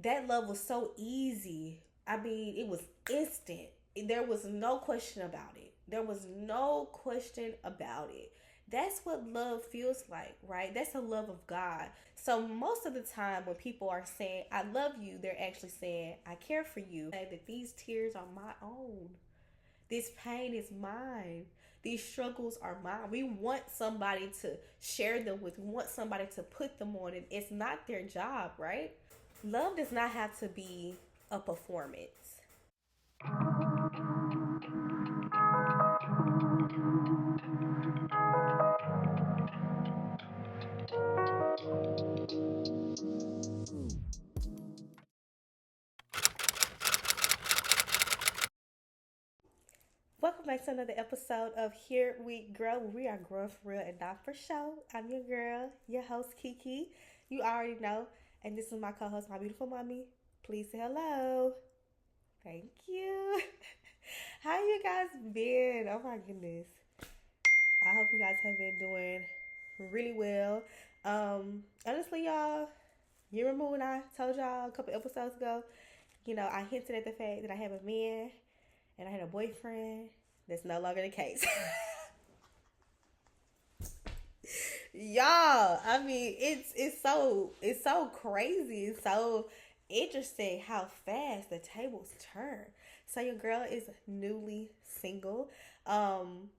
that love was so easy. I mean, it was instant. There was no question about it. There was no question about it. That's what love feels like, right? That's the love of God. So most of the time when people are saying, I love you, they're actually saying, I care for you. That these tears are my own. This pain is mine. These struggles are mine. We want somebody to share them with. We want somebody to put them on, and it's not their job, right? Love does not have to be a performance. Welcome back to another episode of Here We Grow. We are growing for real and not for show. I'm your girl, your host Kiki. You already know. And this is my co-host, my beautiful mommy. Please say hello. Thank you. How you guys been? Oh my goodness. I hope you guys have been doing really well. Honestly, y'all, you remember when I told y'all a couple episodes ago, I hinted at the fact that I have a man and I had a boyfriend. That's no longer the case. Y'all, I mean, it's so crazy. It's so interesting how fast the tables turn. So your girl is newly single. Um,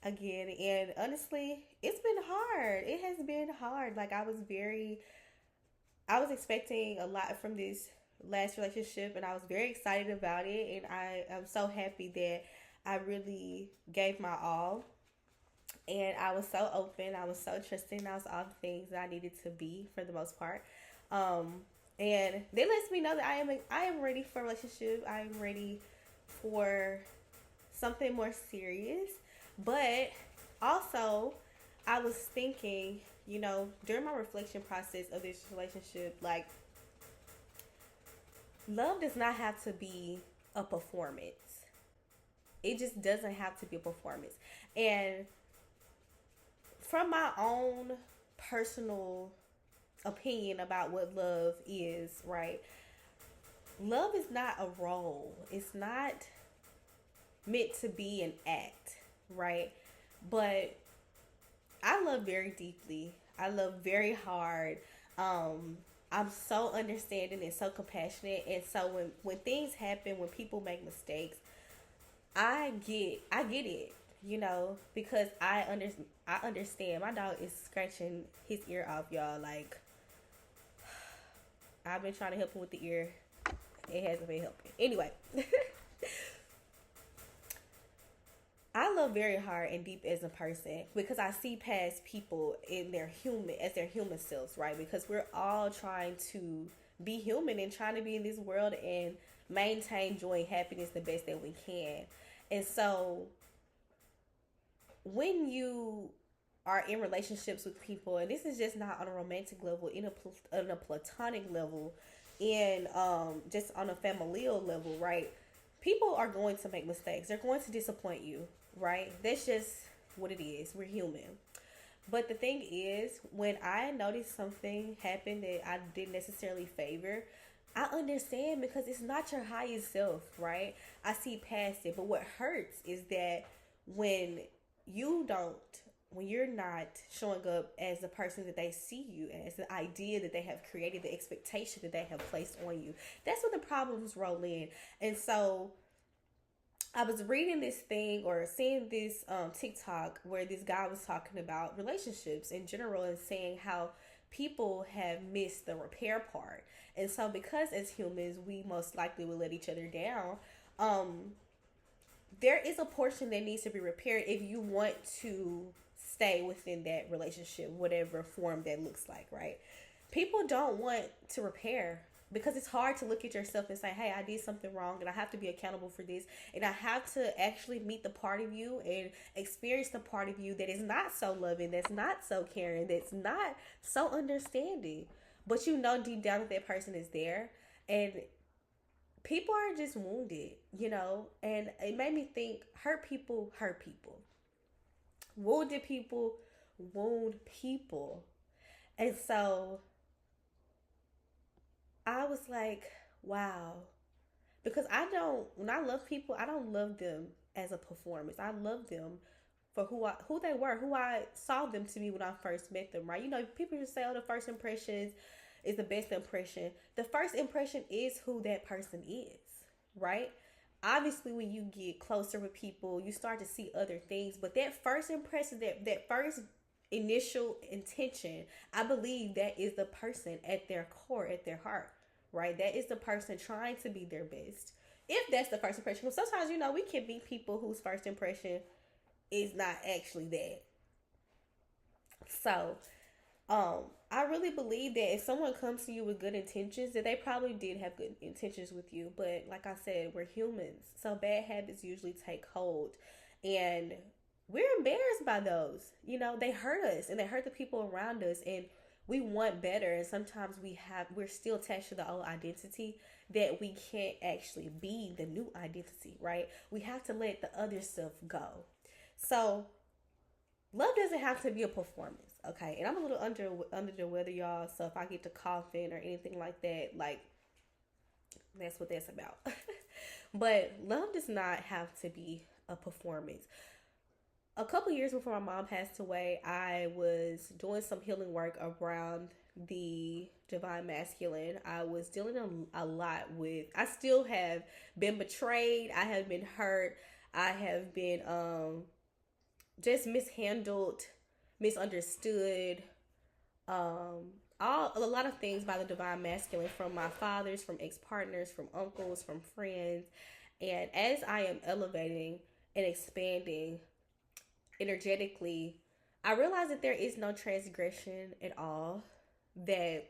Again, and honestly, it's been hard. It has been hard. Like I was expecting a lot from this last relationship, and I was very excited about it, and I am so happy that I really gave my all, and I was so open, I was so trusting, I was all the things that I needed to be for the most part. um and they lets me know that I am ready for a relationship. I am ready for something more serious. But also, I was thinking, during my reflection process of this relationship, like, love does not have to be a performance. It just doesn't have to be a performance. And from my own personal opinion about what love is, right? Love is not a role. It's not meant to be an act, right? But I love very deeply. I love very hard. I'm so understanding and so compassionate, and so when things happen, when people make mistakes, I get it, because I understand. My dog is scratching his ear off, y'all. Like, I've been trying to help him with the ear. It hasn't been helping. Anyway, I love very hard and deep as a person because I see past people in their human as their human selves, right? Because we're all trying to be human and trying to be in this world and maintain joy and happiness the best that we can. And so when you are in relationships with people, and this is just not on a romantic level, on a platonic level, in just on a familial level, right? People are going to make mistakes. They're going to disappoint you, right? That's just what it is. We're human. But the thing is, when I notice something happen that I didn't necessarily favor, I understand because it's not your highest self, right? I see past it. But what hurts is that when you don't, when you're not showing up as the person that they see you as, the idea that they have created, the expectation that they have placed on you, that's when the problems roll in. And so I was reading this thing or seeing this TikTok where this guy was talking about relationships in general and saying how people have missed the repair part. And so, because as humans, we most likely will let each other down, um, there is a portion that needs to be repaired if you want to stay within that relationship, whatever form that looks like, right? People don't want to repair because it's hard to look at yourself and say, hey, I did something wrong and I have to be accountable for this. And I have to actually meet the part of you and experience the part of you that is not so loving, that's not so caring, that's not so understanding. But you know deep down that that person is there. And people are just wounded, and it made me think, hurt people hurt people. Wounded people wound people. And so I was like, wow. Because when I love people, I don't love them as a performance. I love them for who they were, who I saw them to be when I first met them, right? You know, people just say, oh, the first impressions is the best impression. The first impression is who that person is, right? Obviously, when you get closer with people, you start to see other things, but that first impression, that first initial intention, I believe that is the person at their core, at their heart, right? That is the person trying to be their best. If that's the first impression, because sometimes, you know, we can meet people whose first impression is not actually that. So, I really believe that if someone comes to you with good intentions, that they probably did have good intentions with you. But like I said, we're humans, so bad habits usually take hold, and we're embarrassed by those. You know, they hurt us and they hurt the people around us, and we want better. And sometimes we're still attached to the old identity that we can't actually be the new identity, right? We have to let the other stuff go. So love doesn't have to be a performance, okay? And I'm a little under the weather, y'all. So if I get to coughing or anything like that, like that's what that's about. But love does not have to be a performance. A couple years before my mom passed away, I was doing some healing work around the divine masculine. I was dealing a lot with. I still have been betrayed. I have been hurt. I have been just mishandled, misunderstood, all a lot of things by the divine masculine, from my fathers, from ex-partners, from uncles, from friends. And as I am elevating and expanding energetically, I realize that there is no transgression at all. That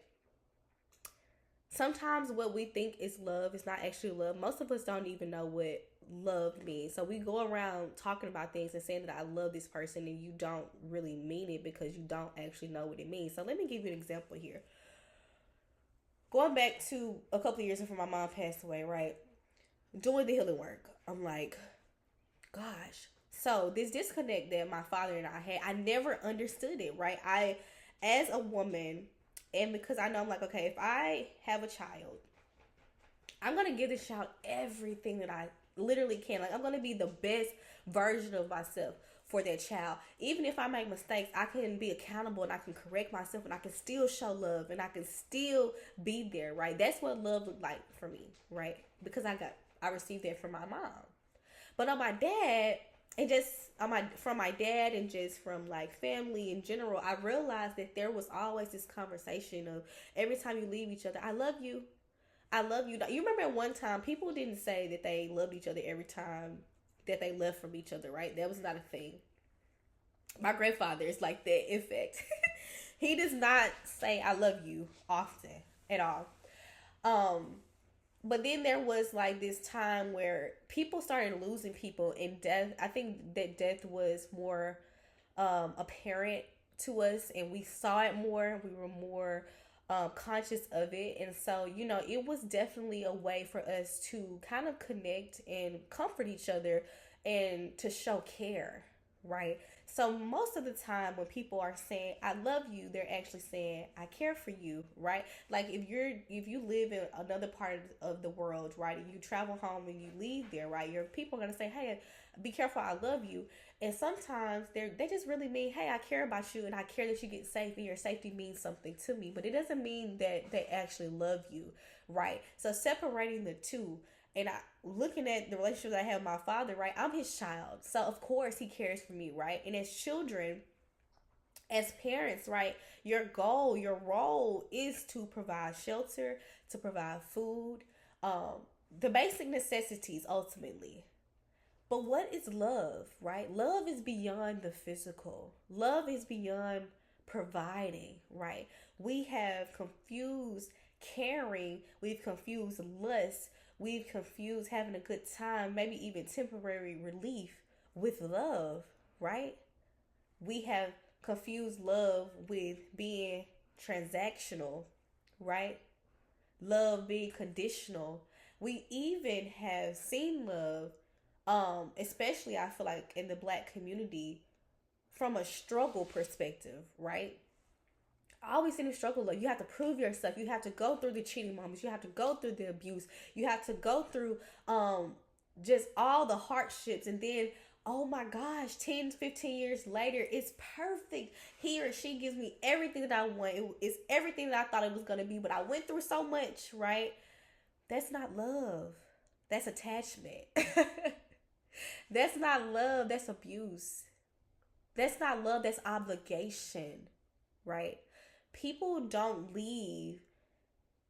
sometimes what we think is love is not actually love. Most of us don't even know what love means. So we go around talking about things and saying that I love this person, and you don't really mean it because you don't actually know what it means. So let me give you an example here. Going back to a couple of years before my mom passed away, right? Doing the healing work, I'm like, gosh. So this disconnect that my father and I had, I never understood it, right? As a woman, and because I know, I'm like, okay, if I have a child, I'm gonna give this child everything that I literally can. Like, I'm gonna be the best version of myself for that child. Even if I make mistakes, I can be accountable and I can correct myself and I can still show love and I can still be there, right? That's what love looked like for me, right? Because I received that from my mom. But on my dad, and just from my dad and just from like family in general, I realized that there was always this conversation of every time you leave each other, I love you. I love you. You remember at one time, people didn't say that they loved each other every time that they left from each other, right? That was not a thing. My grandfather is like that, in fact. He does not say I love you often at all. Um, but then there was like this time where people started losing people, and death. I think that death was more apparent to us, and we saw it more. We were more conscious of it, and so you know, it was definitely a way for us to kind of connect and comfort each other, and to show care, right? So most of the time when people are saying I love you, they're actually saying I care for you, right? Like if you live in another part of the world, right, and you travel home and you leave there, right, your people are gonna say, hey, be careful, I love you. And sometimes they just really mean, hey, I care about you and I care that you get safe, and your safety means something to me. But it doesn't mean that they actually love you, right? So separating the two, and I looking at the relationship that I have with my father, right? I'm his child. So of course he cares for me, right? And as children, as parents, right, your goal, your role is to provide shelter, to provide food, um, the basic necessities ultimately. But what is love, right? Love is beyond the physical. Love is beyond providing, right? We have confused caring, we've confused lust, we've confused having a good time, maybe even temporary relief with love, right? We have confused love with being transactional, right? Love being conditional. We even have seen love, especially I feel like in the black community, from a struggle perspective, right? always in the struggle. Like, you have to prove yourself. You have to go through the cheating moments. You have to go through the abuse. You have to go through just all the hardships. And then, oh my gosh, 10, 15 years later, it's perfect. He or she gives me everything that I want. It's everything that I thought it was going to be. But I went through so much, right? That's not love. That's attachment. That's not love. That's abuse. That's not love. That's obligation, right? People don't leave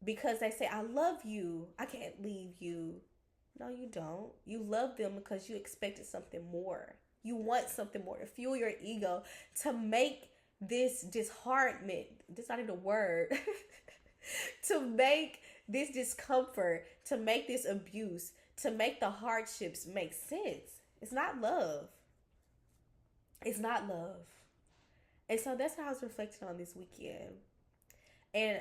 because they say, I love you. I can't leave you. No, you don't. You love them because you expected something more. You want something more to fuel your ego, to make this disheartenment, this not even a word, to make this discomfort, to make this abuse, to make the hardships make sense. It's not love. It's not love. And so that's how I was reflecting on this weekend. And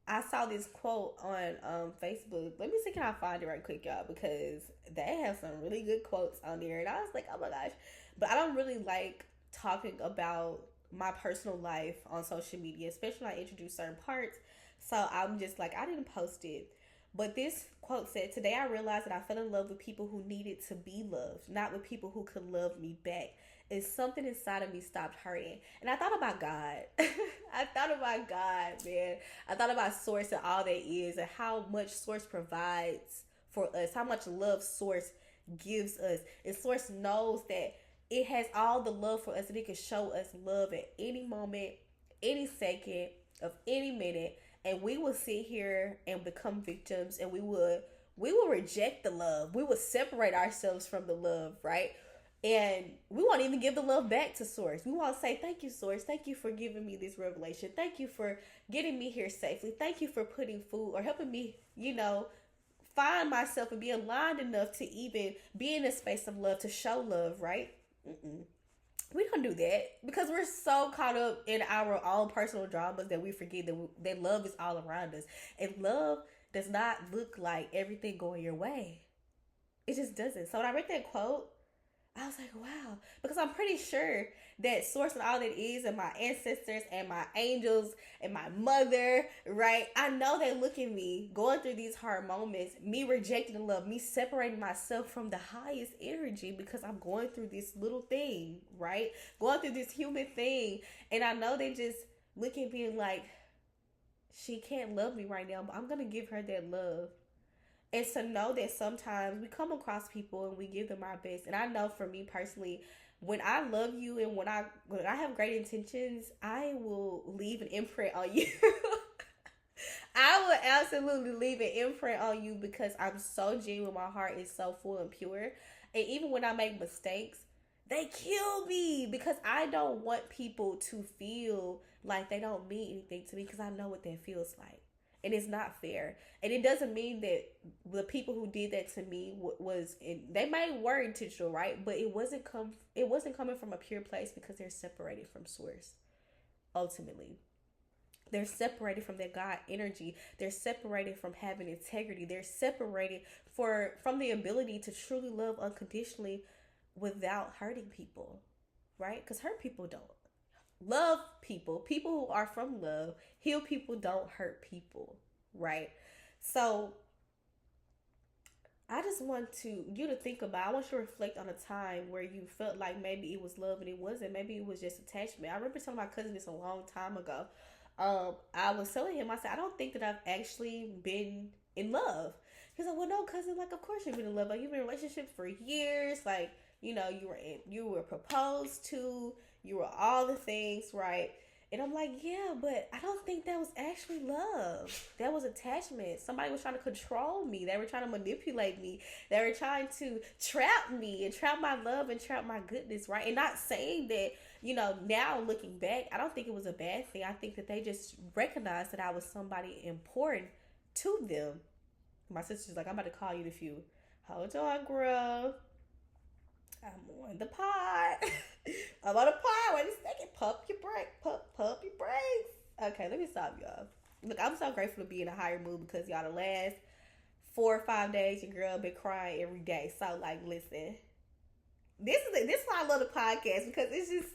I saw this quote on Facebook. Let me see, can I find it right quick, y'all? Because they have some really good quotes on there. And I was like, oh my gosh. But I don't really like talking about my personal life on social media, especially when I introduce certain parts. So I'm just like, I didn't post it. But this quote said, today I realized that I fell in love with people who needed to be loved, not with people who could love me back. And something inside of me stopped hurting. And I thought about God. I thought about God, man. I thought about Source and all that is, and how much Source provides for us, how much love Source gives us. And Source knows that it has all the love for us, and it can show us love at any moment, any second of any minute. And we will sit here and become victims, and we will reject the love. We will separate ourselves from the love, right? And we won't even give the love back to Source. We won't say, thank you, Source. Thank you for giving me this revelation. Thank you for getting me here safely. Thank you for putting food or helping me, find myself and be aligned enough to even be in a space of love, to show love, right? We don't do that because we're so caught up in our own personal dramas that we forget that love is all around us. And love does not look like everything going your way. It just doesn't. So when I read that quote, I was like, wow, because I'm pretty sure that Source and all that is, and my ancestors and my angels and my mother, right? I know they look at me going through these hard moments, me rejecting the love, me separating myself from the highest energy because I'm going through this little thing, right? Going through this human thing. And I know they just look at me like, she can't love me right now, but I'm going to give her that love. And to know that sometimes we come across people and we give them our best. And I know for me personally, when I love you and when I have great intentions, I will leave an imprint on you. I will absolutely leave an imprint on you because I'm so genuine. My heart is so full and pure. And even when I make mistakes, they kill me because I don't want people to feel like they don't mean anything to me because I know what that feels like. And it's not fair. And it doesn't mean that the people who did that to me they were intentional, right? But it wasn't coming from a pure place because they're separated from Source. Ultimately, they're separated from their God energy. They're separated from having integrity. They're separated from the ability to truly love unconditionally without hurting people, right? Because hurt people don't. Love people who are from love, heal people, don't hurt people, right? So I just want you to think about, I want you to reflect on a time where you felt like maybe it was love and it wasn't. Maybe it was just attachment. I remember telling my cousin this a long time ago. I was telling him, I said, I don't think that I've actually been in love. He's like, well, no, cousin, like, of course you've been in love. Like, you've been in relationships for years. Like, you were proposed to, you were all the things, right? And I'm like, yeah, but I don't think that was actually love. That was attachment. Somebody was trying to control me. They were trying to manipulate me. They were trying to trap me and trap my love and trap my goodness, right? And not saying that, now looking back, I don't think it was a bad thing. I think that they just recognized that I was somebody important to them. My sister's like, I'm about to call you in a few. Hold on, girl. I'm on the pod. I'm on the pod. Wait a second. Pump your brakes. Okay, let me stop, y'all. Look, I'm so grateful to be in a higher mood because y'all, the last 4 or 5 days, your girl been crying every day. So, like, listen. This is why I love the podcast because it's just,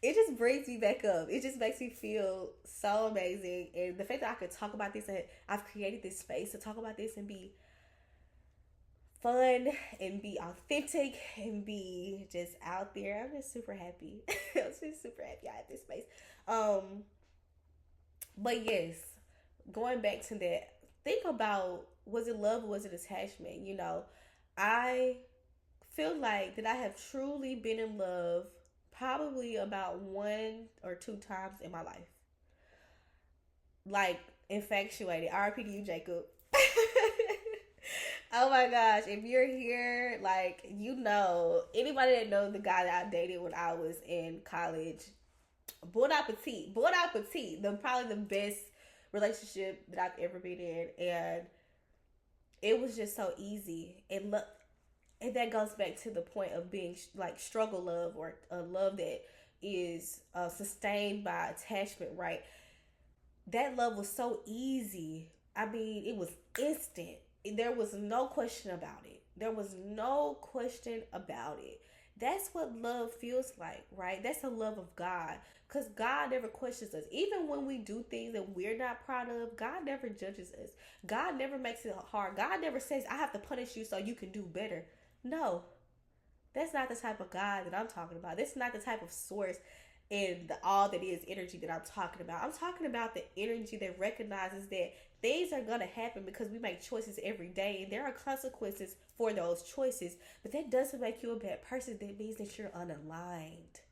It just brings me back up. It just makes me feel so amazing. And the fact that I could talk about this and I've created this space to talk about this and be fun and be authentic and be just out there. I'm just super happy. I'm just super happy I have this space. Um, but yes, going back to that, think about, was it love or was it attachment? I feel like that I have truly been in love probably about 1 or 2 times in my life. Like infatuated. RP to you, Jacob. Oh my gosh, if you're here, like, anybody that knows the guy that I dated when I was in college, bon appetit. Bon appetit. Probably the best relationship that I've ever been in. And it was just so easy. And that goes back to the point of being like struggle love, or a love that is sustained by attachment, right? That love was so easy. I mean, it was instant. There was no question about it. There was no question about it. That's what love feels like, right? That's the love of God. Because God never questions us. Even when we do things that we're not proud of, God never judges us. God never makes it hard. God never says, I have to punish you so you can do better. No, that's not the type of God that I'm talking about. This is not the type of source and all that is energy that I'm talking about. I'm talking about the energy that recognizes that things are going to happen because we make choices every day and there are consequences for those choices. But that doesn't make you a bad person. That means that you're unaligned.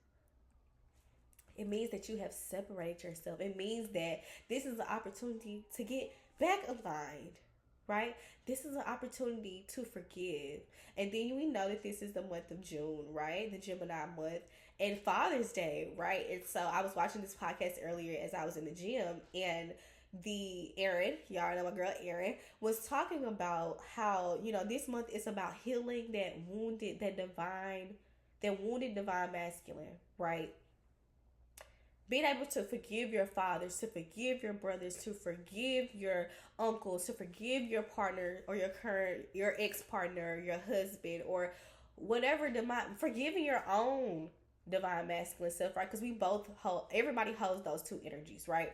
It means that you have separated yourself. It means that this is an opportunity to get back aligned, right? This is an opportunity to forgive. And then we know that this is the month of June, right? The Gemini month, and Father's Day, right? And so I was watching this podcast earlier as I was in the gym, and the Erin, y'all know my girl Erin, was talking about how, this month is about healing that wounded divine masculine, right? Being able to forgive your fathers, to forgive your brothers, to forgive your uncles, to forgive your partner or your ex partner, your husband, or whatever, forgiving your own divine masculine self, right? Because everybody holds those two energies, right?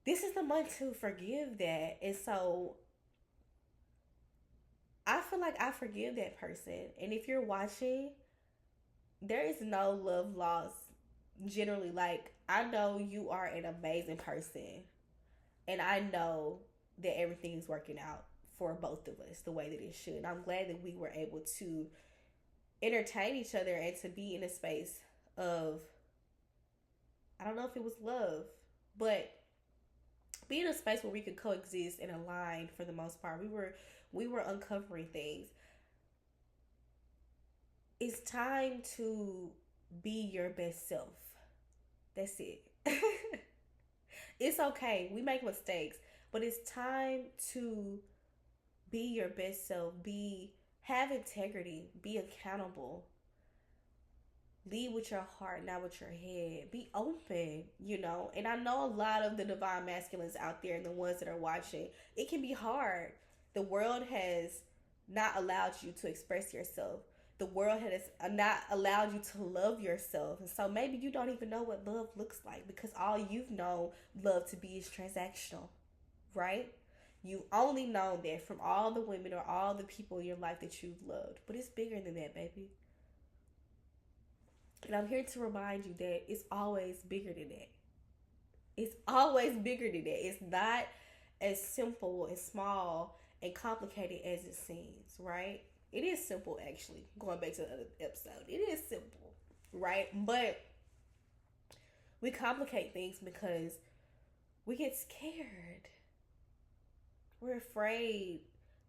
This is the month to forgive that. And so I feel like I forgive that person. And if you're watching, there is no love lost. Generally, like, I know you are an amazing person, and I know that everything is working out for both of us the way that it should. I'm glad that we were able to entertain each other and to be in a space of, I don't know if it was love, but be in a space where we could coexist and align for the most part. We were uncovering things. It's time to be your best self. That's it. It's okay. We make mistakes, but it's time to be your best self. Have integrity. Be accountable. Lead with your heart, not with your head. Be open. And I know a lot of the divine masculines out there and the ones that are watching, it can be hard. The world has not allowed you to express yourself. The world has not allowed you to love yourself. And so maybe you don't even know what love looks like, because all you've known love to be is transactional, right? You've only known that from all the women or all the people in your life that you've loved. But it's bigger than that, baby. And I'm here to remind you that it's always bigger than that. It's always bigger than that. It's not as simple and small and complicated as it seems, right? It is simple, actually. Going back to the other episode, it is simple, right? But we complicate things because we get scared. We're afraid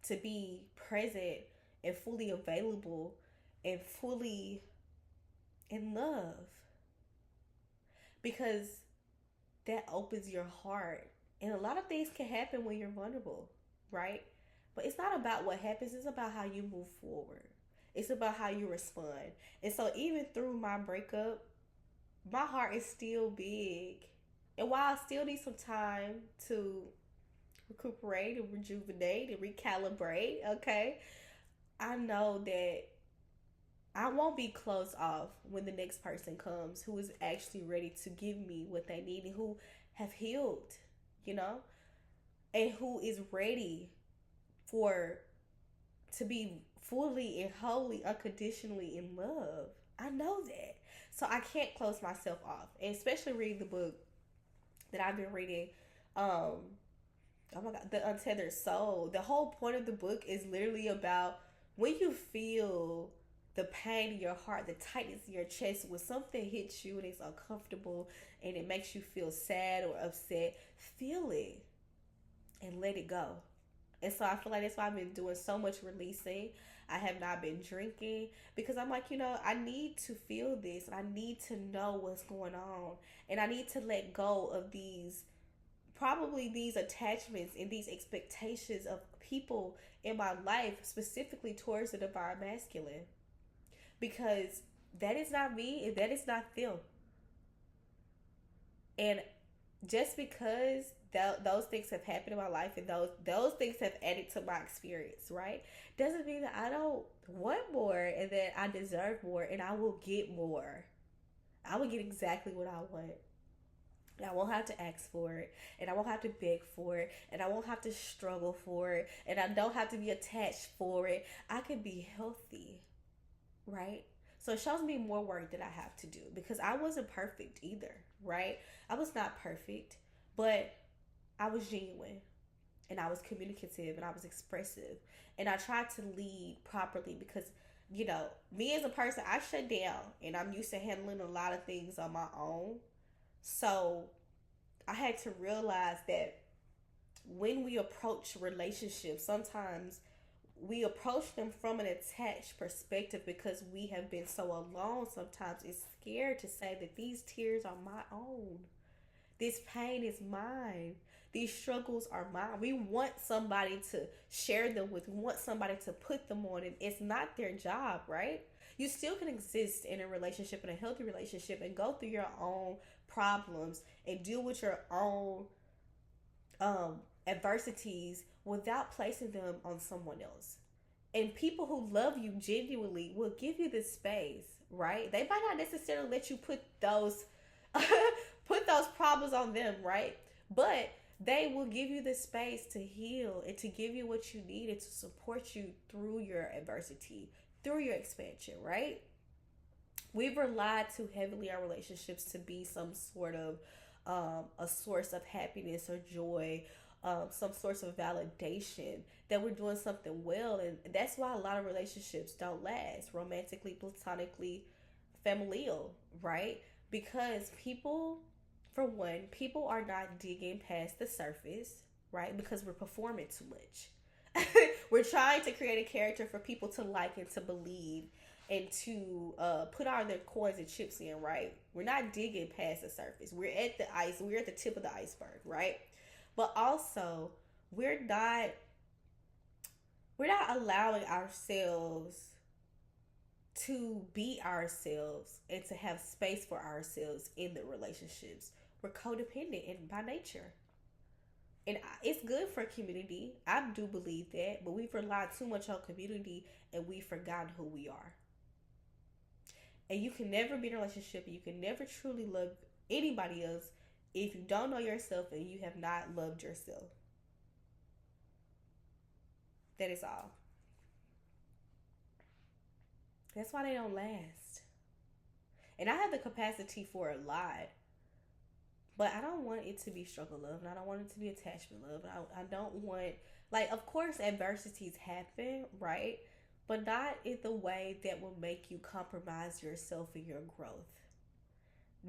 to be present and fully available and fully in love, because that opens your heart. And a lot of things can happen when you're vulnerable, right? But it's not about what happens, it's about how you move forward. It's about how you respond. And so even through my breakup, my heart is still big. And while I still need some time to recuperate and rejuvenate and recalibrate, okay, I know that I won't be closed off when the next person comes who is actually ready to give me what they need and who have healed, you know, and who is ready for to be fully and wholly unconditionally in love. I know that. So I can't close myself off. And especially reading the book that I've been reading, um, oh my god, The Untethered Soul. The whole point of the book is literally about when you feel the pain in your heart, the tightness in your chest, when something hits you and it's uncomfortable and it makes you feel sad or upset, feel it and let it go. And so I feel like that's why I've been doing so much releasing. I have not been drinking because I'm like, I need to feel this and I need to know what's going on. And I need to let go of probably these attachments and these expectations of people in my life, specifically towards the divine masculine. Because that is not me and that is not them. And just because those things have happened in my life and those things have added to my experience, right? Doesn't mean that I don't want more and that I deserve more and I will get more. I will get exactly what I want. And I won't have to ask for it, and I won't have to beg for it, and I won't have to struggle for it, and I don't have to be attached for it. I can be healthy, right? So it shows me more work that I have to do because I wasn't perfect either, right? I was not perfect, but I was genuine and I was communicative and I was expressive and I tried to lead properly because me as a person, I shut down and I'm used to handling a lot of things on my own. So I had to realize that when we approach relationships, sometimes we approach them from an attached perspective because we have been so alone. Sometimes it's scared to say that these tears are my own. This pain is mine. These struggles are mine. We want somebody to share them with. We want somebody to put them on, and it's not their job, right? You still can exist in a relationship, in a healthy relationship, and go through your own problems and deal with your own adversities without placing them on someone else. And people who love you genuinely will give you this space, right? They might not necessarily let you put those put those problems on them, right? But they will give you the space to heal and to give you what you need and to support you through your adversity, through your expansion, right? We've relied too heavily on relationships to be some sort of a source of happiness or joy, some source of validation that we're doing something well. And that's why a lot of relationships don't last, romantically, platonically, familial, right? Because for one, people are not digging past the surface, right? Because we're performing too much. We're trying to create a character for people to like and to believe and to put all their coins and chips in, right? We're not digging past the surface. We're at the ice. We're at the tip of the iceberg, right? But also, we're not allowing ourselves to be ourselves and to have space for ourselves in the relationships. We're codependent and by nature. And it's good for community. I do believe that, but we've relied too much on community and we've forgotten who we are. And you can never be in a relationship and you can never truly love anybody else if you don't know yourself and you have not loved yourself. That is all. That's why they don't last. And I have the capacity for a lot, but I don't want it to be struggle love, and I don't want it to be attachment love. I don't want, like, of course, adversities happen, right? But not in the way that will make you compromise yourself and your growth.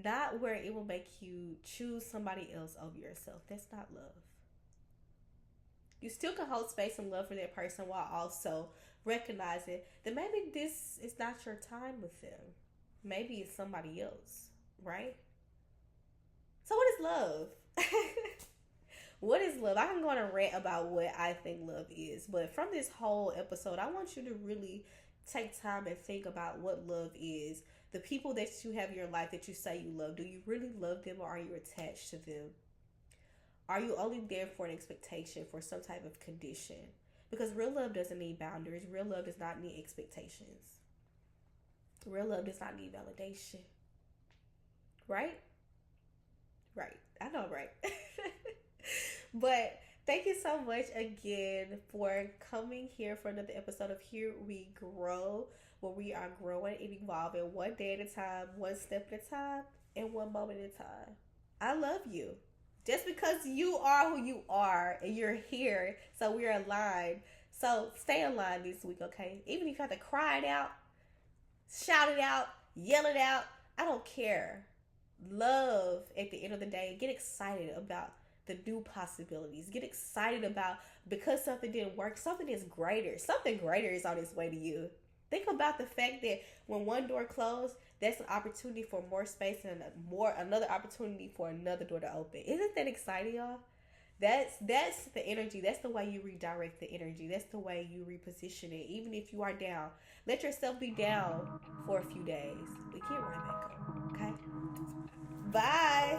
Not where it will make you choose somebody else over yourself. That's not love. You still can hold space and love for that person while also recognizing that maybe this is not your time with them. Maybe it's somebody else, right? So what is love? What is love? I can go on a rant about what I think love is, but from this whole episode, I want you to really take time and think about what love is. The people that you have in your life that you say you love, do you really love them or are you attached to them? Are you only there for an expectation, for some type of condition? Because real love doesn't need boundaries. Real love does not need expectations. Real love does not need validation. Right? Right. I know, right? But thank you so much again for coming here for another episode of Here We Grow, where we are growing and evolving one day at a time, one step at a time, and one moment at a time. I love you. Just because you are who you are and you're here, so we're aligned. So stay aligned this week, okay? Even if you have to cry it out, shout it out, yell it out, I don't care. Love at the end of the day. Get excited about the new possibilities. Get excited about because something didn't work, something is greater. Something greater is on its way to you. Think about the fact that when one door closed, that's an opportunity for more space and another opportunity for another door to open. Isn't that exciting, y'all? That's the energy. That's the way you redirect the energy. That's the way you reposition it. Even if you are down, let yourself be down for a few days, but get right back up. Okay. Bye.